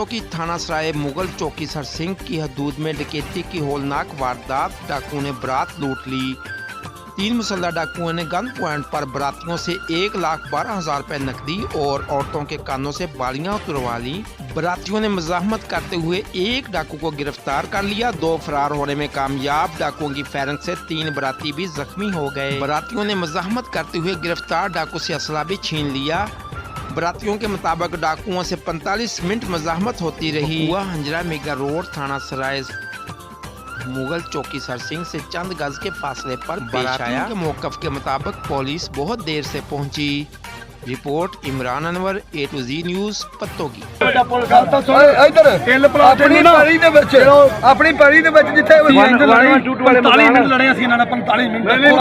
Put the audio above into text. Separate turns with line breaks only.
पत्तोगी थाना सराय मुगल चौकी सर सिंह की हदूद में डकैती की होलनाक वारदात। डाकुओं ने बारात लूट ली। 3 मुसल्लह डाकुओं ने गन पॉइंट पर बरातियों से 1,12,000 रुपए नकदी और औरतों के कानों से बालियां उतरवा ली। बरातियों ने मज़ाहमत करते हुए एक डाकू को गिरफ्तार कर लिया। 2 फरार होने में कामयाब। डाकुओं की फायरिंग से 3 बराती भी जख्मी हो गए। बरातियों ने मज़ाहमत करते हुए गिरफ्तार डाकू से असला भी छीन लिया। बरातियों के मुताबिक डाकुओं से 45 मिनट मज़ाहमत होती रही। हंजरा मेगा रोड थाना सराय मुगल चौकी सर सिंह से चंद गज के फासले पर पेश आया। के मौकफ के मुताबिक पुलिस बहुत देर से पहुंची। Report Imran Anwar, A to Z news, पत्तोगी।
अपनी परी दे विच जिथे 45 मिनट लड़े सी इन्हां ने 45 मिनट